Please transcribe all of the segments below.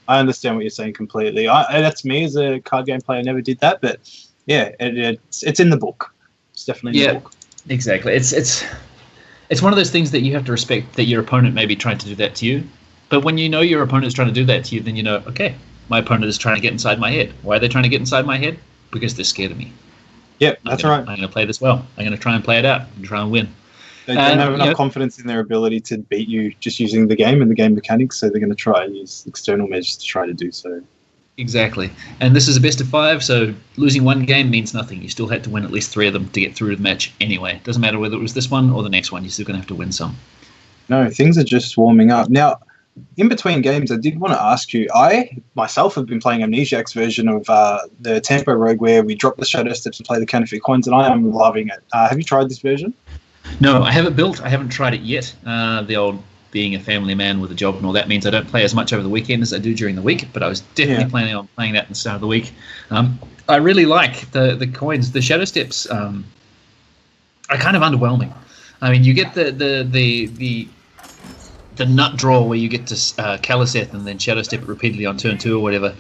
I understand what you're saying completely. That's me as a card game player. I never did that, but yeah, it's in the book. It's definitely in the book. Exactly. It's one of those things that you have to respect that your opponent may be trying to do that to you. But when you know your opponent is trying to do that to you, then you know, okay, my opponent is trying to get inside my head. Why are they trying to get inside my head? Because they're scared of me. Yep, right. I'm going to play this well. I'm going to try and play it out and try and win. They don't have enough confidence in their ability to beat you just using the game and the game mechanics, so they're going to try and use external measures to try to do so. Exactly. And this is a best of 5, so losing one game means nothing. You still had to win at least 3 of them to get through the match anyway. It doesn't matter whether it was this one or the next one. You're still going to have to win some. No, things are just warming up. Now, in between games, I did want to ask you, I myself have been playing Amnesiac's version of the Tempo Rogue where we drop the Shadow Steps and play the counterfeit coins, and I am loving it. Have you tried this version? No, I haven't built. I haven't tried it yet. The old being a family man with a job and all that means I don't play as much over the weekend as I do during the week, but I was definitely planning on playing that at the start of the week. I really like the coins. The Shadow Steps are kind of underwhelming. I mean, you get the nut draw where you get to Kaliseth and then Shadow Step it repeatedly on turn 2 or whatever.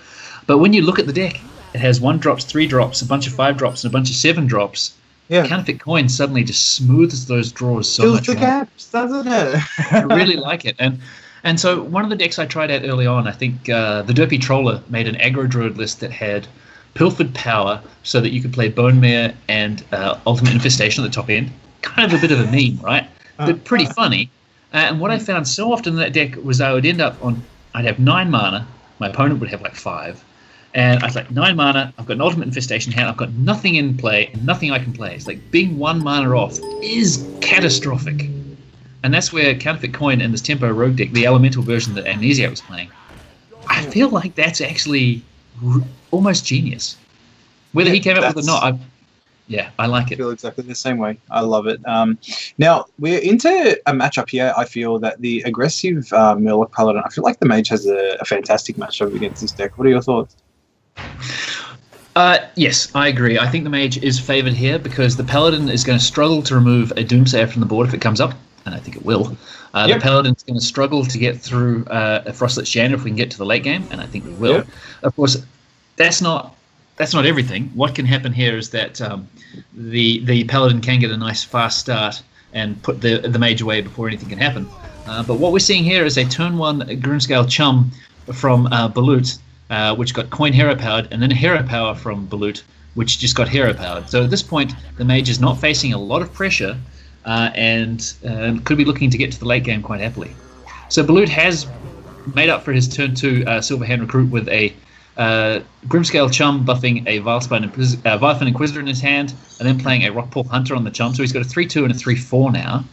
But when you look at the deck, it has 1 drops, 3 drops, a bunch of 5 drops, and a bunch of 7 drops. Yeah. Counterfeit coin suddenly just smooths those draws so much more. Gaps, doesn't it? I really like it. And so one of the decks I tried out early on, I think the Derpy Troller made an aggro druid list that had Pilfered Power so that you could play Bone Mare and Ultimate Infestation at the top end. Kind of a bit of a meme, right? But pretty funny. And what I found so often in that deck was I would end up I'd have 9 mana, my opponent would have like 5. And I was like, 9 mana, I've got an Ultimate Infestation hand, I've got nothing in play, and nothing I can play. It's like being 1 mana off is catastrophic. And that's where Counterfeit Coin and this Tempo Rogue deck, the elemental version that Amnesiac was playing, I feel like that's actually almost genius. Whether he came up with it or not, I like it. I feel exactly the same way. I love it. Now, we're into a matchup here. I feel that the aggressive Murloc Paladin, I feel like the Mage has a fantastic matchup against this deck. What are your thoughts? Yes, I agree. I think the Mage is favoured here because the Paladin is going to struggle to remove a Doomsayer from the board if it comes up, and I think it will. The Paladin's going to struggle to get through a Frostlit Shander if we can get to the late game, and I think we will. Yep. Of course, that's not everything. What can happen here is that the Paladin can get a nice fast start and put the Mage away before anything can happen. But what we're seeing here is a turn 1 Grimscale Chum from Bullutte, which got coin hero powered, and then a hero power from Bullutte, which just got hero powered. So at this point, the Mage is not facing a lot of pressure and could be looking to get to the late game quite happily. So Bullutte has made up for his turn 2 Silverhand Recruit with a Grimscale Chum buffing a Vilefin Inquisitor in his hand, and then playing a Rockpool Hunter on the Chum. So he's got a 3-2 and a 3-4 now.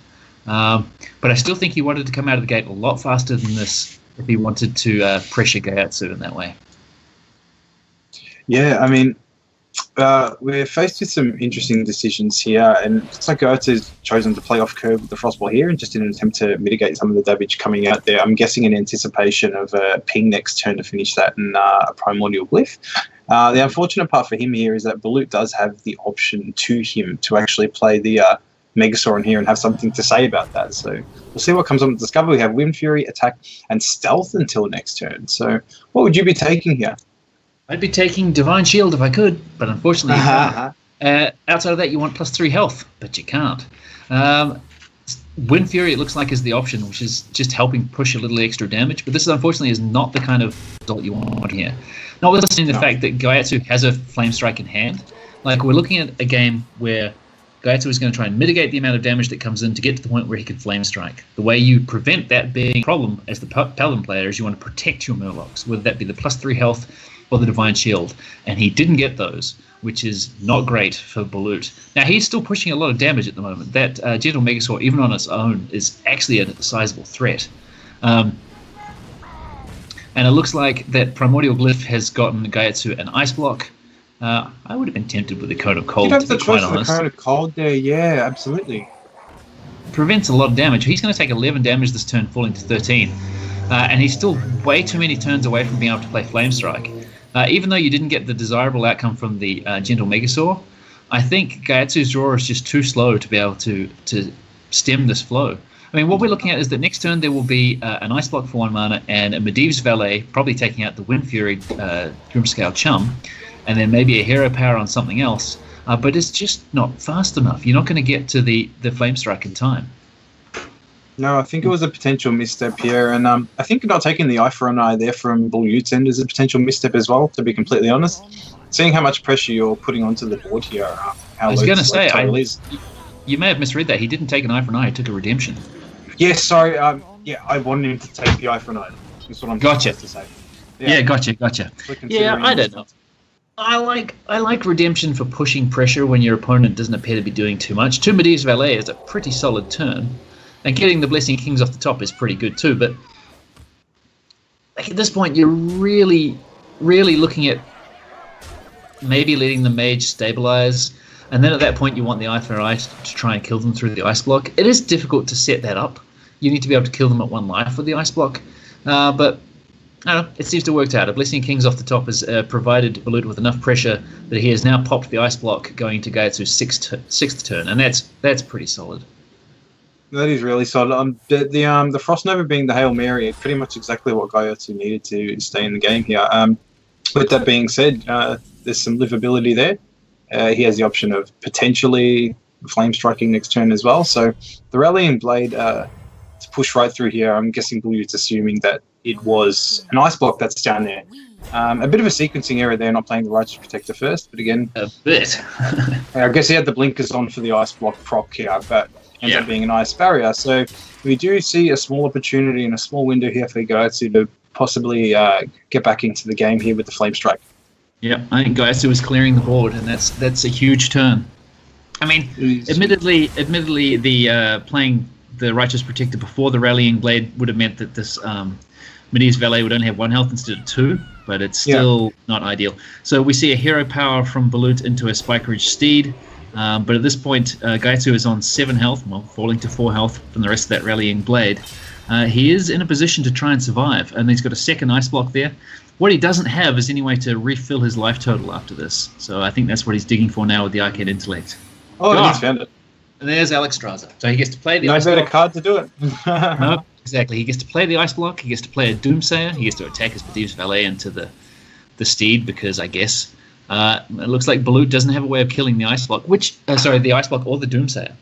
But I still think he wanted to come out of the gate a lot faster than this if he wanted to pressure Gyatso in that way. Yeah, I mean, we're faced with some interesting decisions here, and it looks like Gyatso's chosen to play off curve with the Frostball here, and just in an attempt to mitigate some of the damage coming out there. I'm guessing in anticipation of a ping next turn to finish that and a Primordial Glyph. The unfortunate part for him here is that Bullutte does have the option to him to actually play the Megasaur in here and have something to say about that. So we'll see what comes on with Discover. We have Wind Fury, Attack, and Stealth until next turn. So what would you be taking here? I'd be taking Divine Shield if I could, but unfortunately you can't. Outside of that, you want +3 health, but you can't. Wind Fury, it looks like, is the option, which is just helping push a little extra damage, but this unfortunately is not the kind of result you want here. Notwithstanding the fact that Gyatso has a Flame Strike in hand, like we're looking at a game where Gyatso is going to try and mitigate the amount of damage that comes in to get to the point where he can Flame Strike. The way you prevent that being a problem as the Paladin player is you want to protect your Murlocs, whether that be the +3 health or the Divine Shield, and he didn't get those, which is not great for Bullutte. Now, he's still pushing a lot of damage at the moment. That Gentle Megasaur, even on its own, is actually a sizable threat. And it looks like that Primordial Glyph has gotten Gyatso an Ice Block. I would have been tempted with the Cone of Cold, to be quite honest. The Cone of Cold there, yeah, absolutely. Prevents a lot of damage. He's going to take 11 damage this turn, falling to 13. And he's still way too many turns away from being able to play Flame Strike. Even though you didn't get the desirable outcome from the Gentle Megasaur, I think Gyatso's draw is just too slow to be able to stem this flow. I mean, what we're looking at is that next turn there will be an Ice Block for 1 mana and a Medivh's Valet, probably taking out the Wind Fury Grimscale Chum, and then maybe a Hero Power on something else. But it's just not fast enough. You're not going to get to the Flame Strike in time. No, I think it was a potential misstep here, and I think not taking the Eye for an Eye there from Bullutte's end is a potential misstep as well, to be completely honest. Seeing how much pressure you're putting onto the board here, how I was going to say, is. You may have misread that. He didn't take an Eye for an Eye, he took a Redemption. Yeah, sorry. I wanted him to take the Eye for an Eye. That's what I'm supposed to say. Yeah, gotcha. Yeah, I don't know. I like Redemption for pushing pressure when your opponent doesn't appear to be doing too much. 2 Medivh's Valet is a pretty solid turn. And getting the Blessing Kings off the top is pretty good too, but like at this point you're really, really looking at maybe letting the Mage stabilize, and then at that point you want the Eye for Eye to try and kill them through the Ice Block. It is difficult to set that up. You need to be able to kill them at 1 life with the Ice Block, but I don't know, it seems to have worked out. A Blessing Kings off the top has provided Bullutte with enough pressure that he has now popped the Ice Block going to Gyatso's 6th turn, and that's pretty solid. That is really solid. The Frost Nova being the Hail Mary, pretty much exactly what Gyatso needed to stay in the game here. With that being said, there's some livability there. He has the option of potentially Flame Striking next turn as well. So the Rallying Blade to push right through here, I'm guessing Bullutte's assuming that it was an Ice Block that's down there. A bit of a sequencing error there, not playing the Righteous Protector first, but again... A bit. I guess he had the blinkers on for the Ice Block proc here, but... ends up being an Ice Barrier. So we do see a small opportunity and a small window here for Gyatso to possibly get back into the game here with the Flame Strike. Yeah, I think Gyatso is clearing the board, and that's a huge turn. I mean, admittedly, the playing the Righteous Protector before the Rallying Blade would have meant that this Medivh's Valet would only have 1 health instead of 2, but it's still not ideal. So we see a Hero Power from Bullutte into a Spike Ridge Steed. But at this point, Gyatso is on 7 health, well, falling to 4 health from the rest of that Rallying Blade. He is in a position to try and survive, and he's got a 2nd Ice Block there. What he doesn't have is any way to refill his life total after this, so I think that's what he's digging for now with the Arcade Intellect. Oh, he's found it. And there's Alexstrasza. So he gets to play the Ice Block. No better card to do it. No, exactly. He gets to play the Ice Block, he gets to play a Doomsayer, he gets to attack his Medivh's Valet into the Steed, because I guess... it looks like Bullutte doesn't have a way of killing the Ice Block, the Ice Block or the Doomsayer,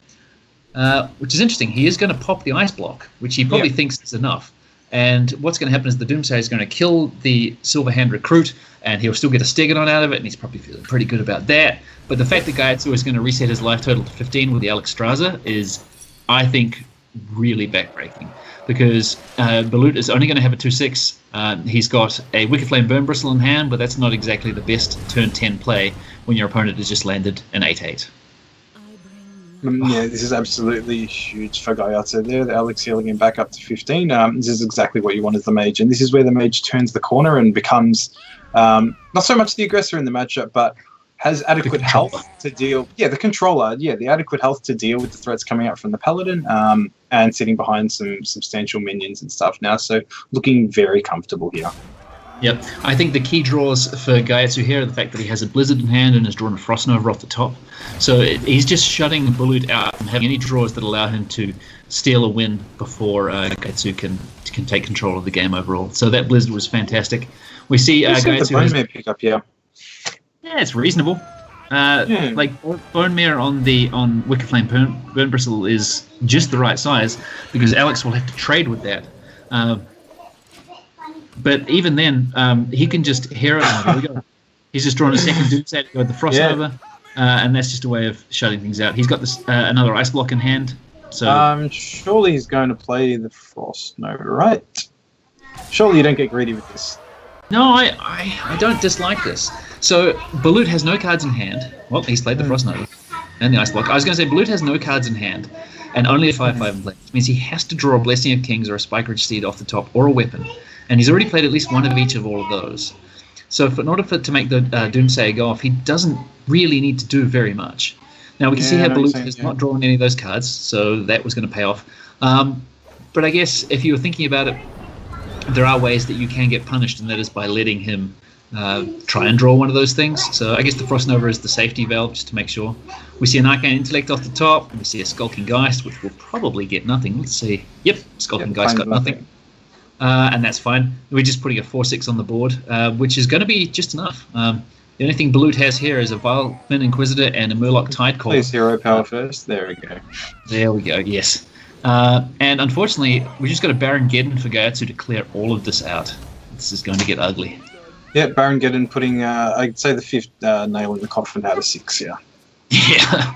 which is interesting. He is going to pop the Ice Block, which he probably thinks is enough. And what's going to happen is the Doomsayer is going to kill the Silverhand Recruit, and he'll still get a Stegodon out of it, and he's probably feeling pretty good about that. But the fact that Gyatso is going to reset his life total to 15 with the Alexstrasza is, I think, really backbreaking. Because Bullutte is only going to have a 2/6. He's got a Wicked Flame Burn Bristle in hand, but that's not exactly the best turn 10 play when your opponent has just landed an 8/8. Yeah, this is absolutely huge for Gyatso there. The Alex healing him back up to 15. This is exactly what you want as the Mage, and this is where the Mage turns the corner and becomes not so much the aggressor in the matchup, but has adequate health to deal... Yeah, the controller. Yeah, the adequate health to deal with the threats coming out from the Paladin and sitting behind some substantial minions and stuff now. So looking very comfortable here. Yep. I think the key draws for Gyatso here are the fact that he has a Blizzard in hand and has drawn a Frost Nova off the top. So he's just shutting Bullutte out from having any draws that allow him to steal a win before Gyatso can take control of the game overall. So that Blizzard was fantastic. We see Gyatso... The Bone Mare pickup, yeah. Yeah, it's reasonable. Like Bone Mare on Wicked Flame Burn Bristle is just the right size, because Alex will have to trade with that. But even then, he can just hero. Here we go. He's just drawn a 2nd Doomsayer to go with the Frost Nova, and that's just a way of shutting things out. He's got this another Ice Block in hand. So surely he's going to play the Frost Nova, right? Surely you don't get greedy with this. No, I don't dislike this. So Bullutte has no cards in hand. Well, he's played the Frost Nova and the Ice Block. I was going to say Bullutte has no cards in hand and only a 5/5 in play, which means he has to draw a Blessing of Kings or a Spike Ridge Steed off the top or a weapon. And he's already played at least one of each of all of those. So in order to make the Doomsayer go off, he doesn't really need to do very much. Now we can see how Bullutte has not drawn any of those cards, so that was going to pay off. But I guess if you were thinking about it, there are ways that you can get punished, and that is by letting him try and draw one of those things. So I guess the Frost Nova is the safety valve, just to make sure. We see an Arcane Intellect off the top. We see a Skulking Geist, which will probably get nothing. Let's see. Yep, Skulking Geist got nothing. And that's fine. We're just putting a 4/6 on the board, which is going to be just enough. The only thing Bullutte has here is a Vilepin Inquisitor and a Murloc Tidecall. Please hero power first. There we go. There we go, yes. And unfortunately, we just got a Baron Geddon for Gyatso to clear all of this out. This is going to get ugly. Yeah, Baron Geddon putting, I'd say, the fifth nail in the coffin out of 6, yeah. Yeah.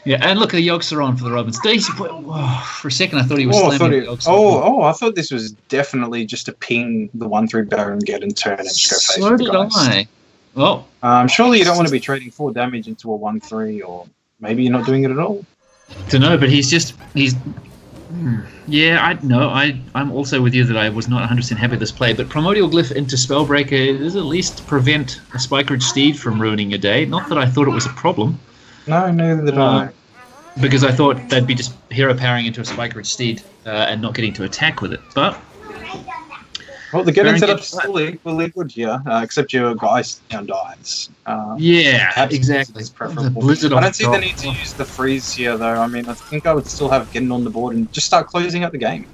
Yeah, and look at the Yogg-Saron on for the Robins. For a second, I thought he was slamming the Yogg-Saron. I thought this was definitely just to ping the 1/3 Baron Geddon turn and just go face so did I. Well, surely you don't want to be trading 4 damage into a 1/3, or maybe you're not doing it at all. Don't know, but he's. Yeah, I'm also with you that I was not 100% happy with this play, but Primordial Glyph into Spellbreaker does at least prevent a Spikeridge Steed from ruining your day. Not that I thought it was a problem. No, neither did I. Because I thought they'd be just hero powering into a Spikeridge Steed and not getting to attack with it. But well, the Geddon setup's still equally good here, except your Geist now dies. Yeah, exactly. The Blizzard I don't see the need to use the freeze here, though. I mean, I think I would still have Geddon on the board and just start closing out the game.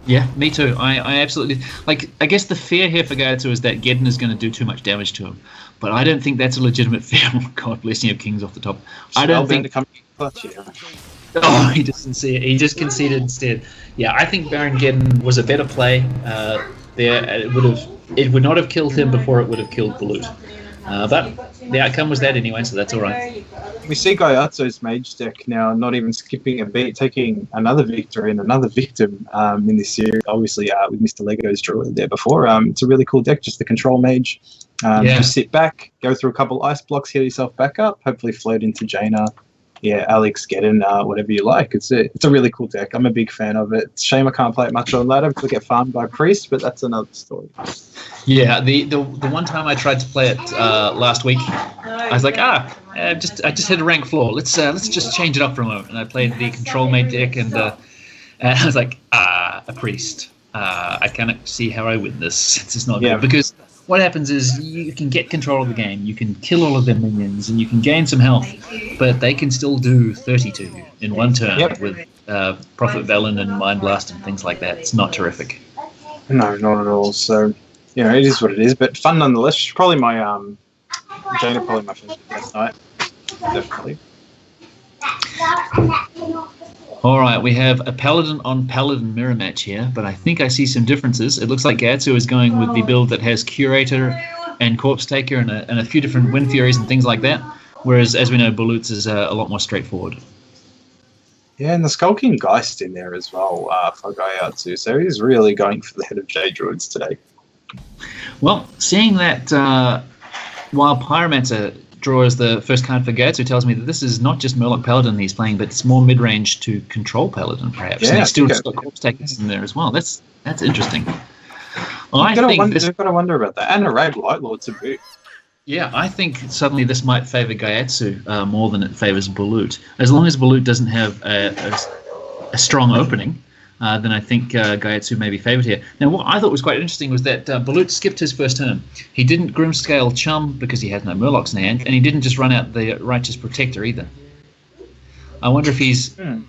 Yeah, me too. I absolutely... I guess the fear here for Gyatso is that Geddon is going to do too much damage to him. But I don't think that's a legitimate fear. God, blessing of Kings off the top. I don't think... to come clutch here. Oh, he doesn't see it. He just conceded instead. Yeah, I think Baron Geddon was a better play there. It would not have killed him before it would have killed Bullutte. But the outcome was that anyway, so that's all right. We see Gyatso's Mage deck now not even skipping a beat, taking another victory and another victim in this series. Obviously, with Mr. Lego's draw there before. It's a really cool deck, just the Control Mage. Just sit back, go through a couple ice blocks, heal yourself back up, hopefully float into Jaina. Yeah, Alex, Geddon, whatever you like. It's a really cool deck. I'm a big fan of it. It's a shame I can't play it much on ladder because I get farmed by Priest, but that's another story. Yeah, the one time I tried to play it last week, I was like, I just hit a rank floor. Let's just change it up for a moment. And I played the Control Mate deck, and I was like, a Priest. I cannot see how I win this. It's just not good because what happens is you can get control of the game, you can kill all of their minions, and you can gain some health, but they can still do 30 to you in one turn with Prophet Velen and Mind Blast and things like that. It's not terrific. No, not at all. So, it is what it is, but fun nonetheless. Probably my Jaina, probably my favorite last night. Definitely. All right, we have a Paladin on Paladin mirror match here, but I think I see some differences. It looks like Gyatso is going with the build that has Curator and Corpse Taker and a few different Wind Furies and things like that, whereas, as we know, Bullutte's is a lot more straightforward. Yeah, and the Skulking Geist in there as well for Gyatso, so he's really going for the head of J-Druids today. Well, seeing that while Pyromancer draws the first card for Gyatso tells me that this is not just Murloc Paladin he's playing, but it's more mid-range to control Paladin, perhaps. Yeah, and he's still got Corpse Takers in there as well. That's interesting. Well, You've got to wonder about that. And a Rag Lightlord to boot. Yeah, I think suddenly this might favour Gyatso more than it favours Bullutte. As long as Bullutte doesn't have a strong opening, then I think Gyatso may be favoured here. Now, what I thought was quite interesting was that Bullutte skipped his first turn. He didn't Grimscale Chum because he had no Murlocs in hand, and he didn't just run out the Righteous Protector either. I wonder if he's, I don't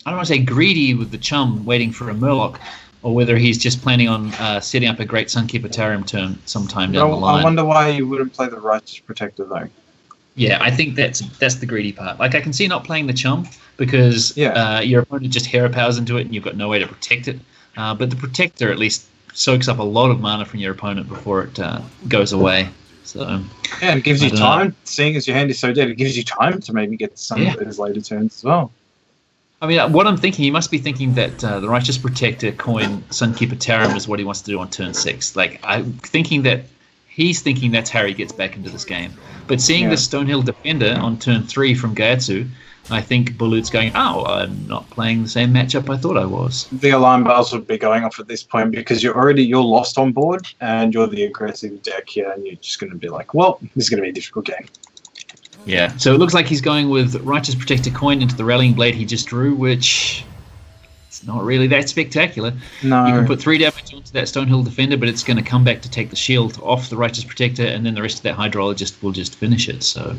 want to say greedy with the Chum waiting for a Murloc, or whether he's just planning on setting up a Great Sunkeeper Tarium turn sometime down the line. I wonder why you wouldn't play the Righteous Protector, though. Yeah, I think that's the greedy part. Like, I can see not playing the Chum because your opponent just hero powers into it and you've got no way to protect it. But the Protector at least soaks up a lot of mana from your opponent before it goes away. So it gives you time. Seeing as your hand is so dead, it gives you time to maybe get some of his later turns as well. I mean, what I'm thinking, he must be thinking that the Righteous Protector coin Sunkeeper Tarium is what he wants to do on turn 6. Like, I'm thinking that he's thinking that's how he gets back into this game. But seeing the Stonehill Defender on turn 3 from Gyatso, I think Bullutte's going, I'm not playing the same matchup I thought I was. The alarm bells would be going off at this point because you're lost on board and you're the aggressive deck here, and you're just going to be like, well, this is going to be a difficult game. Yeah, so it looks like he's going with Righteous Protector coin into the Rallying Blade he just drew, which is it's not really that spectacular. No. You can put 3 damage onto that Stonehill Defender, but it's going to come back to take the shield off the Righteous Protector, and then the rest of that Hydrologist will just finish it. So,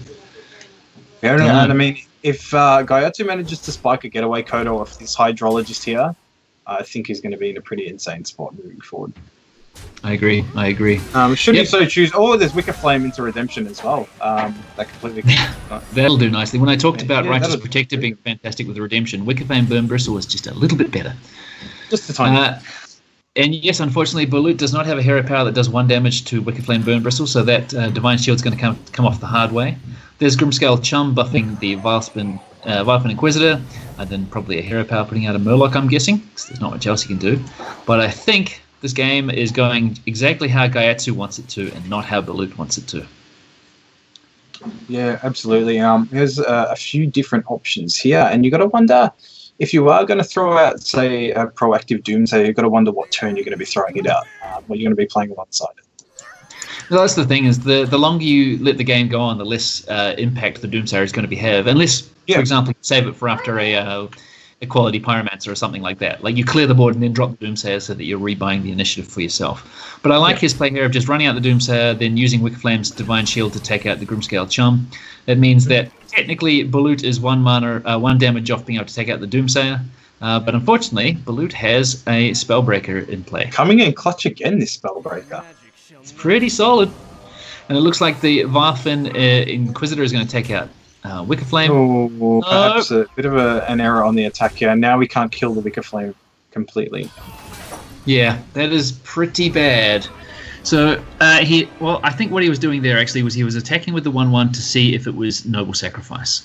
Fair enough. And I mean, if Gyatso manages to spike a getaway Kodo off this Hydrologist here, I think he's going to be in a pretty insane spot moving forward. I agree. Should he so choose? Oh, there's Wicker Flame into Redemption as well. That completely. That'll do nicely. When I talked about Righteous Protector being fantastic with Redemption, Wicker Flame Burn Bristle was just a little bit better. Just a tiny. And yes, unfortunately, Bullutte does not have a hero power that does 1 damage to Wicker Flame Burn Bristle, so that Divine Shield's going to come off the hard way. There's Grimscale Chum buffing the Vilespin Inquisitor, and then probably a hero power putting out a Murloc, I'm guessing, because there's not much else you can do. But I think this game is going exactly how Gyatso wants it to, and not how Bullutte wants it to. Yeah, absolutely. There's a few different options here, and you got to wonder if you are going to throw out, say, a proactive Doomsayer. You've got to wonder what turn you're going to be throwing it out. What you're going to be playing alongside it. Well, that's the thing, is the longer you let the game go on, the less impact the Doomsayer is going to have. Unless, for example, you save it for after a quality Pyromancer or something like that. Like you clear the board and then drop the Doomsayer so that you're rebuying the initiative for yourself. But I like his play here of just running out the Doomsayer, then using Wicker Flame's Divine Shield to take out the Grimscale Chum. That means that technically Bullutte is 1 damage off being able to take out the Doomsayer. But unfortunately, Bullutte has a Spellbreaker in play. Coming in clutch again, this Spellbreaker. It's pretty solid. And it looks like the Vilespin Inquisitor is going to take out Wicker Flame. Oh, perhaps a bit of an error on the attack here. Now we can't kill the Wicker Flame completely. Yeah, that is pretty bad. So I think what he was doing there actually was he was attacking with the 1/1 to see if it was Noble Sacrifice.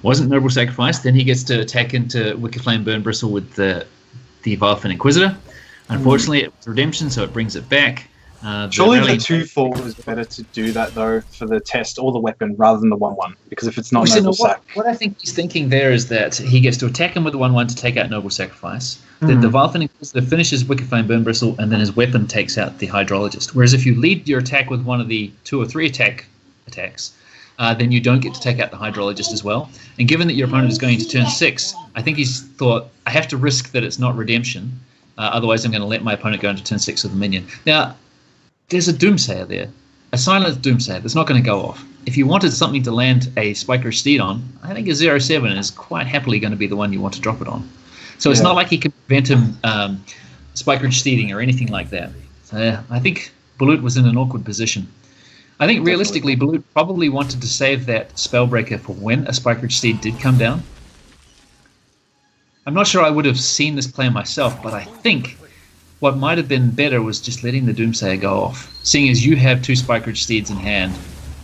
Wasn't Noble Sacrifice, then he gets to attack into Wicker Flame Burn Bristle with the Vilespin Inquisitor. Unfortunately, it was Redemption, so it brings it back. Surely the 2/4 is better to do that though for the test or the weapon rather than the 1/1, because if it's not Noble Sac. What I think he's thinking there is that he gets to attack him with the 1/1 to take out Noble Sacrifice. Then the Vilespin Inquisitor finishes Wicker Flame Burn Bristle, and then his weapon takes out the Hydrologist. Whereas if you lead your attack with one of the 2 or 3 attacks, then you don't get to take out the Hydrologist as well. And given that your opponent is going to turn 6, I think he's thought, I have to risk that it's not Redemption, otherwise I'm going to let my opponent go into turn 6 with a minion. Now, there's a Doomsayer there, a silent Doomsayer that's not going to go off. If you wanted something to land a Spiker Steed on, I think a 0/7 is quite happily going to be the one you want to drop it on. So it's not like he can prevent him Spiker Steeding or anything like that. So I think Bullutte was in an awkward position. I think realistically, Bullutte probably wanted to save that Spellbreaker for when a Spiker Steed did come down. I'm not sure I would have seen this play myself, but I think what might have been better was just letting the Doomsayer go off. Seeing as you have 2 Spikeridge Steeds in hand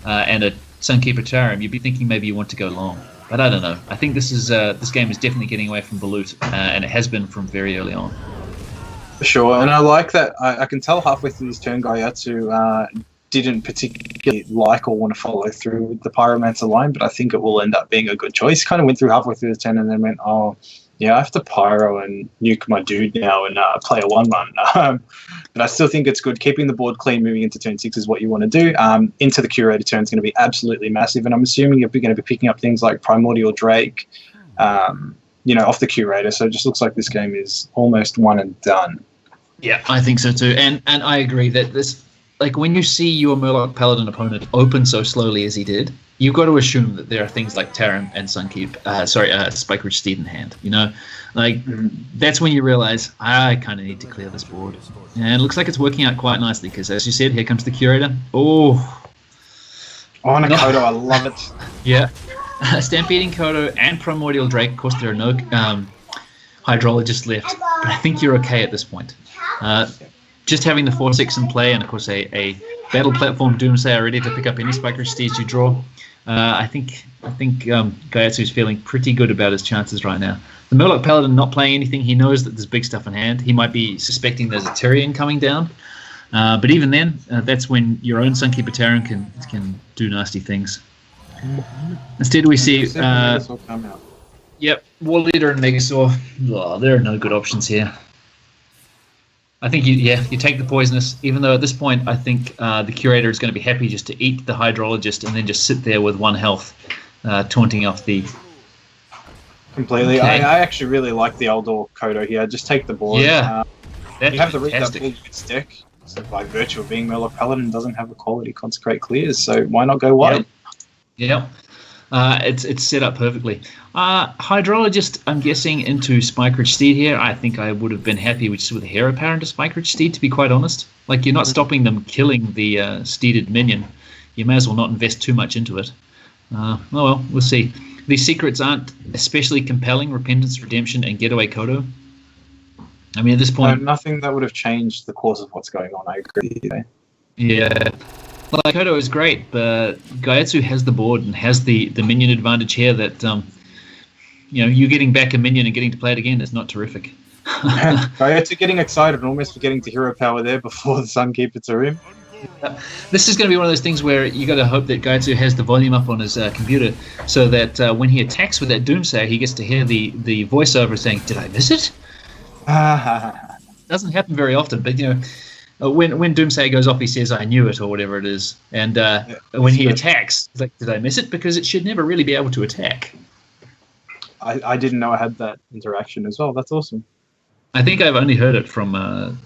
and a Sunkeeper Tarim, you'd be thinking maybe you want to go long. But I don't know. I think this game is definitely getting away from Bullutte, and it has been from very early on. Sure, and I like that. I can tell halfway through this turn, Gyatso didn't particularly like or want to follow through with the Pyromancer line, but I think it will end up being a good choice. Kind of went through halfway through the turn and then went, oh, yeah, I have to Pyro and nuke my dude now and play a 1/1. But I still think it's good. Keeping the board clean moving into turn 6 is what you want to do. Into the Curator turn is going to be absolutely massive, and I'm assuming you're going to be picking up things like Primordial Drake, off the Curator. So it just looks like this game is almost one and done. Yeah, I think so too. And I agree that this, like when you see your Murloc Paladin opponent open so slowly as he did, you've got to assume that there are things like Tarim and Spikeridge Steed in hand. That's when you realize I kind of need to clear this board. And it looks like it's working out quite nicely because, as you said, here comes the Curator. Oh, Kodo, I love it. Yeah, Stampeding Kodo and Primordial Drake. Of course, there are no Hydrologists left, but I think you're okay at this point. Just having the 4/6 in play, and of course a battle platform Doomsayer ready to pick up any Spikeridge Steeds you draw. I think Gyatso is feeling pretty good about his chances right now. The Murloc Paladin not playing anything. He knows that there's big stuff in hand. He might be suspecting there's a Tyrian coming down, but even then, that's when your own Sunkeeper Tarim can do nasty things. Instead, we see War Leader and Megasaur. Oh, there are no good options here. I think you take the Poisonous, even though at this point I think the Curator is going to be happy just to eat the Hydrologist and then just sit there with 1 health, taunting off the Completely. Okay. I actually really like the Eldor Kodo here. Just take the board. Yeah. You have to read that fantastic. Bullutte deck. So by virtue of being Murloc Paladin, doesn't have a quality Consecrate clears. So why not go wide? Yep. It's set up perfectly. Hydrologist, I'm guessing, into Spike Ridge Steed here. I think I would have been happy with a Hero Power into Spike Ridge Steed, to be quite honest. Like, you're not stopping them killing the steeded minion. You may as well not invest too much into it. Oh well, we'll see. These secrets aren't especially compelling. Repentance, Redemption, and Getaway Kodo. I mean, at this point... nothing that would have changed the course of what's going on, I agree. Yeah. Like, Kodo is great, but Gyatso has the board and has the minion advantage here that, you getting back a minion and getting to play it again is not terrific. Gyatso getting excited and almost forgetting to hero power there before the Sunkeeper to him. This is going to be one of those things where you got to hope that Gyatso has the volume up on his computer so that when he attacks with that Doomsayer, he gets to hear the voiceover saying, "Did I miss it?" Doesn't happen very often, but when Doomsayer goes off, he says, "I knew it," or whatever it is. And when he attacks, it's like, "Did I miss it?" Because it should never really be able to attack. I didn't know I had that interaction as well. That's awesome. I think I've only heard it from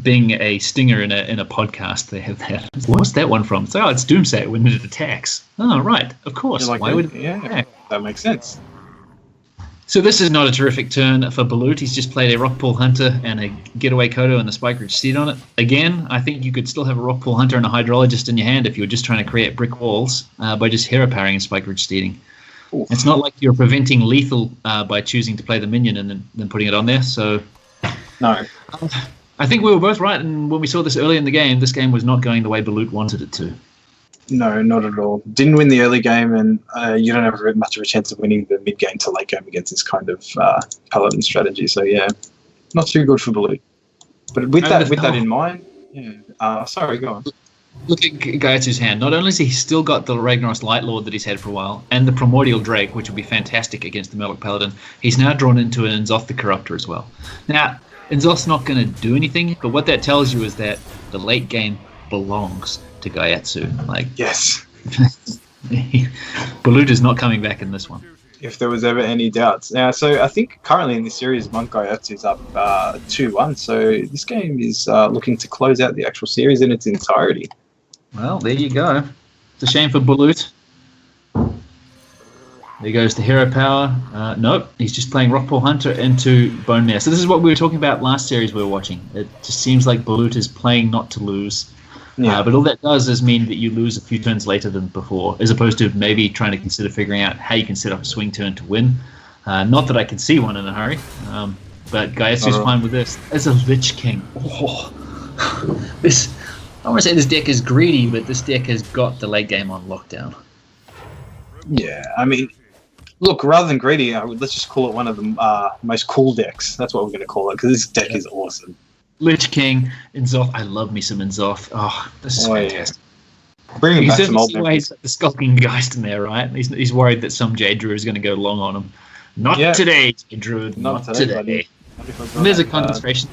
being a stinger in a podcast. They have that. What's that one from? So, it's Doomsayer when it attacks. Oh, right. Of course. Like, why would it attack? That makes sense. So this is not a terrific turn for Bullutte. He's just played a Rockpool Hunter and a Getaway Kodo and the Spike Ridge Steed on it. Again, I think you could still have a Rockpool Hunter and a Hydrologist in your hand if you were just trying to create brick walls by just hero powering and Spike Ridge Steeding. Ooh. It's not like you're preventing lethal by choosing to play the minion and then putting it on there. So no. I think we were both right, and when we saw this early in the game, this game was not going the way Bullutte wanted it to. No, not at all. Didn't win the early game, and you don't have much of a chance of winning the mid-game to late game against this kind of Paladin strategy. So, yeah, not too good for Bullutte. But with that in mind, sorry, go on. Look at Gyatso's hand. Not only has he still got the Ragnaros Lightlord that he's had for a while, and the Primordial Drake, which would be fantastic against the Murloc Paladin, he's now drawn into an N'Zoth the Corruptor as well. Now, N'Zoth's not going to do anything, but what that tells you is that the late game belongs to Gyatso. Like, yes. Bullutte is not coming back in this one. If there was ever any doubts. Now, so I think currently in this series, MonkGyatso is up 2-1, so this game is looking to close out the actual series in its entirety. Well, there you go. It's a shame for Bullutte. There goes the hero power. Nope, he's just playing Rockpool Hunter into Bone Mare. So this is what we were talking about last series we were watching. It just seems like Bullutte is playing not to lose. Yeah. But all that does is mean that you lose a few turns later than before, as opposed to maybe trying to consider figuring out how you can set up a swing turn to win. Not that I can see one in a hurry, but Gyatso's fine with this. As a Lich King. Oh, I want to say this deck is greedy, but this deck has got the late game on lockdown. Yeah, I mean, look, rather than greedy, let's just call it one of the most cool decks. That's what we're going to call it, because this deck is awesome. Lich King, N'Zoth. I love me some N'Zoth. Oh, this is fantastic. Yeah. Bringing back some old memories. He's got the Skulking Geist in there, right? He's worried that some Jade Druid is going to go long on him. Not today, Jade Druid. Not today. And there's a consecration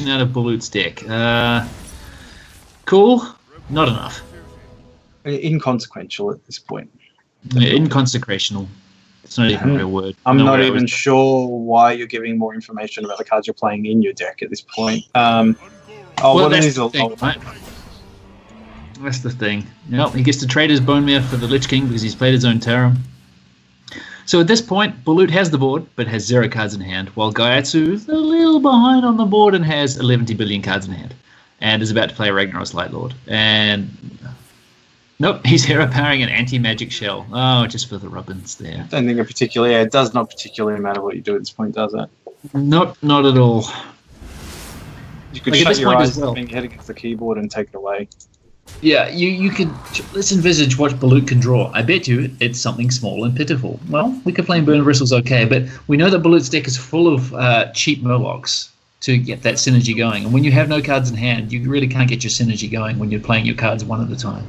out of Bullutte's deck. Cool. Not enough. Inconsequential at this point. Inconsecrational. It's not even a real word. I'm not even sure why you're giving more information about the cards you're playing in your deck at this point. That's the thing, right? That's the thing. Yep, he gets to trade his Bone Mare for the Lich King because he's played his own Tarim. So at this point, Bullutte has the board, but has 0 cards in hand, while Gyatso is a little behind on the board and has 11 billion cards in hand, and is about to play Ragnaros Lightlord. And nope, he's hero powering an anti-magic shell. Oh, just for the rubbins there. I don't think it does not particularly matter what you do at this point, does it? Nope, not at all. You could shut your eyes and head against the keyboard and take it away. Yeah, you could. Let's envisage what Bullutte can draw. I bet you it's something small and pitiful. Well, we could play Burn Bristles okay, but we know that Bullutte's deck is full of cheap Murlocs to get that synergy going. And when you have no cards in hand, you really can't get your synergy going when you're playing your cards one at a time.